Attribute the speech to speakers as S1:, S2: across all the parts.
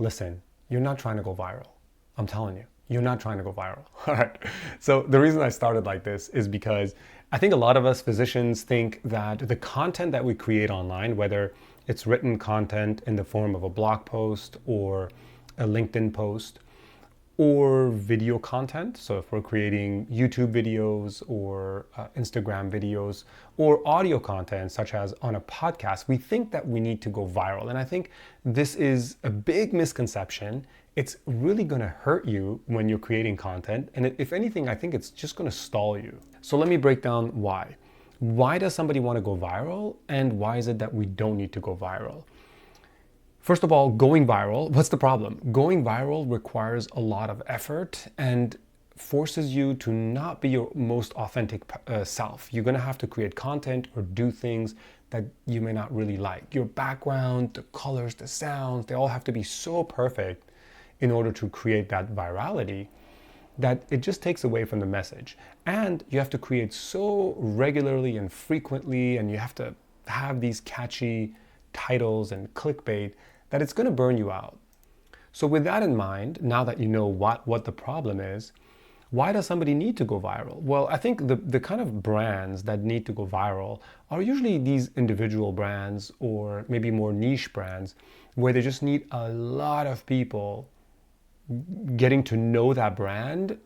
S1: Listen, you're not trying to go viral. I'm telling you, you're not trying to go viral. All right. So the reason I started like this is because I think a lot of us physicians think that the content that we create online, whether it's written content in the form of a blog post or a LinkedIn post, or video content. So if we're creating YouTube videos or Instagram videos or audio content, such as on a podcast, we think that we need to go viral. And I think this is a big misconception. It's really going to hurt you when you're creating content. And if anything, I think it's just going to stall you. So let me break down why. Why does somebody want to go viral? And why is it that we don't need to go viral? First of all, going viral, what's the problem? Going viral requires a lot of effort and forces you to not be your most authentic self. You're gonna have to create content or do things that you may not really like. Your background, the colors, the sounds, they all have to be so perfect in order to create that virality that it just takes away from the message. And you have to create so regularly and frequently, and you have to have these catchy titles and clickbait that it's going to burn you out. So with that in mind, now that you know what the problem is, why does somebody need to go viral? Well, I think the kind of brands that need to go viral are usually these individual brands or maybe more niche brands where they just need a lot of people getting to know that brand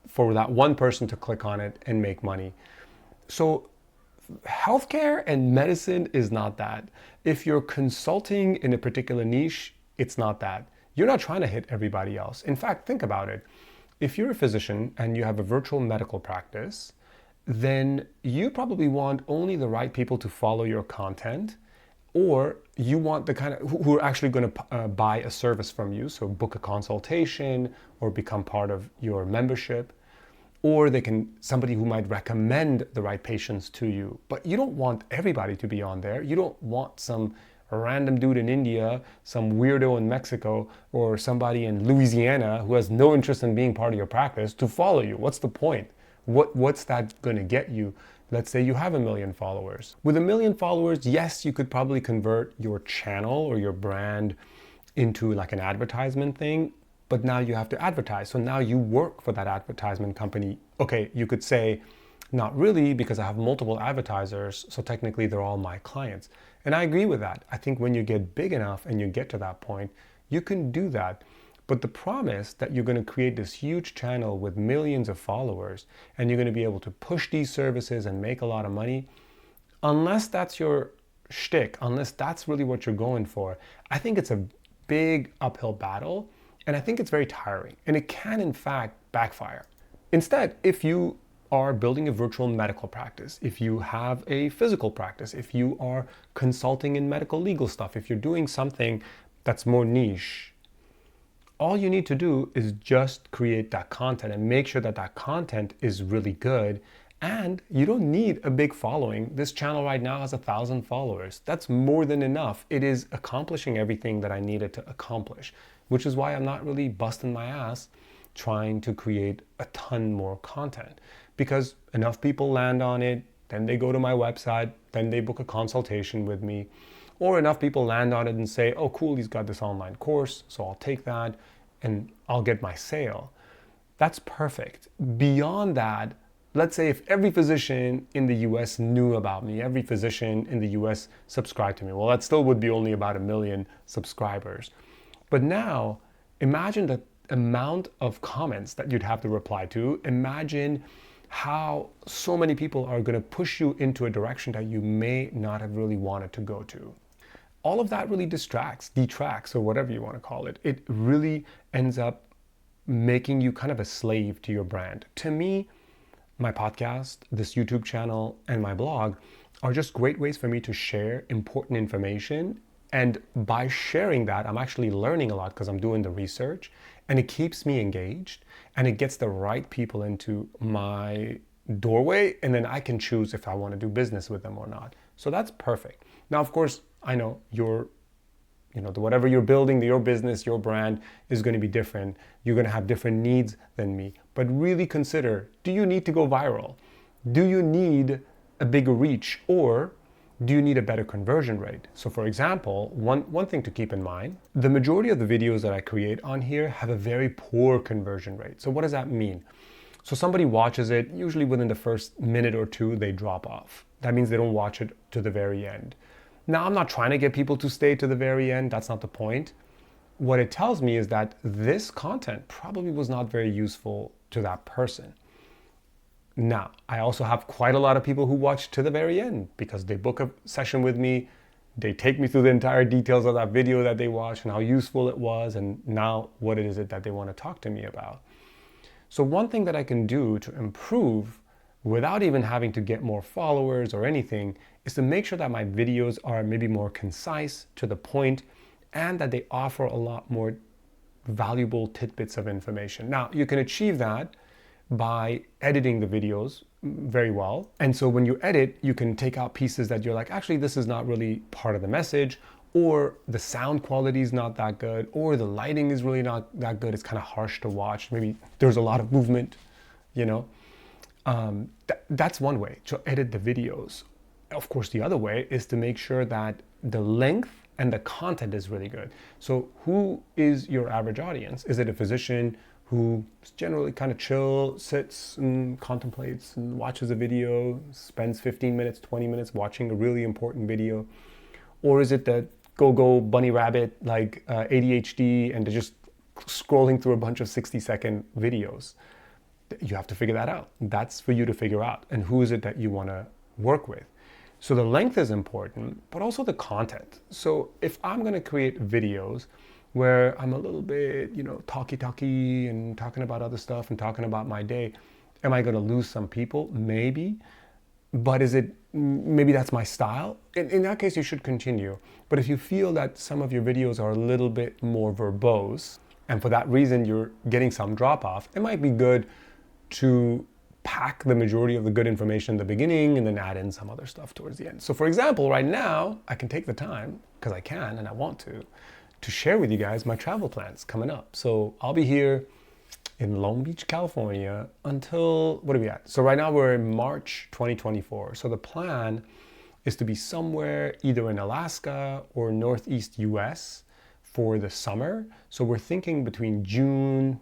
S1: for that one person to click on it and make money. So healthcare and medicine is not that. If you're consulting in a particular niche, it's not that. You're not trying to hit everybody else. In fact, think about it. If you're a physician and you have a virtual medical practice, then you probably want only the right people to follow your content, or you want the kind of who are actually going to buy a service from you, so book a consultation or become part of your membership. Or somebody who might recommend the right patients to you. But you don't want everybody to be on there. You don't want some random dude in India, some weirdo in Mexico, or somebody in Louisiana who has no interest in being part of your practice to follow you. What's the point? What's that going to get you? Let's say you have 1 million followers. With 1 million followers, yes, you could probably convert your channel or your brand into like an advertisement thing. But now you have to advertise. So now you work for that advertisement company. Okay, you could say, not really, because I have multiple advertisers, so technically they're all my clients. And I agree with that. I think when you get big enough and you get to that point, you can do that. But the promise that you're going to create this huge channel with millions of followers and you're going to be able to push these services and make a lot of money, unless that's your shtick, unless that's really what you're going for, I think it's a big uphill battle. And I think it's very tiring, and it can in fact backfire. Instead, if you are building a virtual medical practice, if you have a physical practice, if you are consulting in medical legal stuff, if you're doing something that's more niche, all you need to do is just create that content and make sure that that content is really good. And you don't need a big following. This channel right now has 1,000 followers. That's more than enough. It is accomplishing everything that I needed to accomplish, which is why I'm not really busting my ass trying to create a ton more content, because enough people land on it, then they go to my website, then they book a consultation with me, or enough people land on it and say, oh cool, he's got this online course, so I'll take that and I'll get my sale. That's perfect. Beyond that, let's say if every physician in the US knew about me, every physician in the US subscribed to me, well, that still would be only about 1 million subscribers. But now, imagine the amount of comments that you'd have to reply to. Imagine how so many people are going to push you into a direction that you may not have really wanted to go to. All of that really detracts, or whatever you want to call it. It really ends up making you kind of a slave to your brand. To me, my podcast, this YouTube channel, and my blog are just great ways for me to share important information. And by sharing that, I'm actually learning a lot because I'm doing the research, and it keeps me engaged and it gets the right people into my doorway, and then I can choose if I want to do business with them or not. So that's perfect. Now, of course, I know whatever you're building, your business, your brand is going to be different. You're going to have different needs than me. But really consider, do you need to go viral? Do you need a bigger reach? Or Do you need a better conversion rate? So for example, one thing to keep in mind, the majority of the videos that I create on here have a very poor conversion rate. So what does that mean? So somebody watches it, usually within the first minute or two, they drop off. That means they don't watch it to the very end. Now, I'm not trying to get people to stay to the very end. That's not the point. What it tells me is that this content probably was not very useful to that person. Now, I also have quite a lot of people who watch to the very end because they book a session with me. They take me through the entire details of that video that they watched and how useful it was, and now what is it that they want to talk to me about. So one thing that I can do to improve without even having to get more followers or anything is to make sure that my videos are maybe more concise, to the point, and that they offer a lot more valuable tidbits of information. Now, you can achieve that by editing the videos very well. And so when you edit, you can take out pieces that you're like, actually, this is not really part of the message, or the sound quality is not that good, or the lighting is really not that good. It's kind of harsh to watch. Maybe there's a lot of movement, you know. That's one way to edit the videos. Of course, the other way is to make sure that the length and the content is really good. So who is your average audience? Is it a physician who generally kind of chill, sits and contemplates and watches a video, spends 15 minutes, 20 minutes watching a really important video? Or is it the go bunny rabbit, like ADHD, and they're just scrolling through a bunch of 60-second videos? You have to figure that out. That's for you to figure out. And who is it that you want to work with? So the length is important, but also the content. So if I'm going to create videos where I'm a little bit, talky and talking about other stuff and talking about my day, am I going to lose some people? Maybe. But maybe that's my style? In that case, you should continue. But if you feel that some of your videos are a little bit more verbose, and for that reason you're getting some drop off, it might be good to pack the majority of the good information in the beginning and then add in some other stuff towards the end. So for example, right now, I can take the time, because I can and I want to share with you guys my travel plans coming up. So I'll be here in Long Beach, California until, what are we at? So right now we're in March 2024. So the plan is to be somewhere either in Alaska or Northeast US for the summer. So we're thinking between June,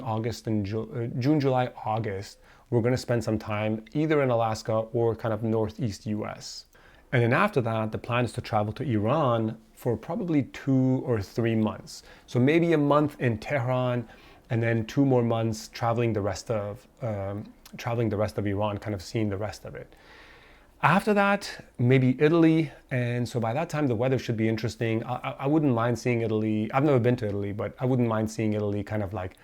S1: August, and June, July, August, we're going to spend some time either in Alaska or kind of Northeast US. And then after that, the plan is to travel to Iran for probably 2 or 3 months. So maybe a month in Tehran, and then 2 more months traveling the rest of Iran, kind of seeing the rest of it. After that, maybe Italy, and so by that time the weather should be interesting. I wouldn't mind seeing Italy. I've never been to Italy, but I wouldn't mind seeing Italy kind of like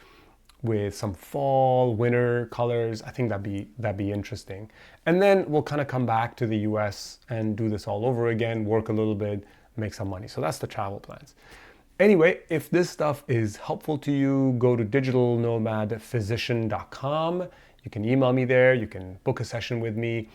S1: with some fall, winter colors. I think that'd be interesting. And then we'll kind of come back to the US and do this all over again, work a little bit, make some money. So that's the travel plans. Anyway, if this stuff is helpful to you, go to digitalnomadphysician.com. You can email me there. You can book a session with me.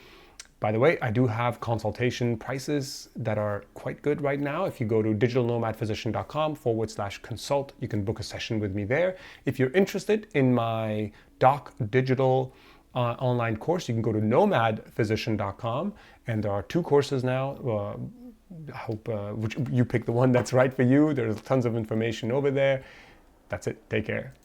S1: By the way, I do have consultation prices that are quite good right now. If you go to digitalnomadphysician.com/consult, you can book a session with me there. If you're interested in my Doc Digital online course, you can go to nomadphysician.com, and there are 2 courses now. I hope you pick the one that's right for you. There's tons of information over there. That's it. Take care.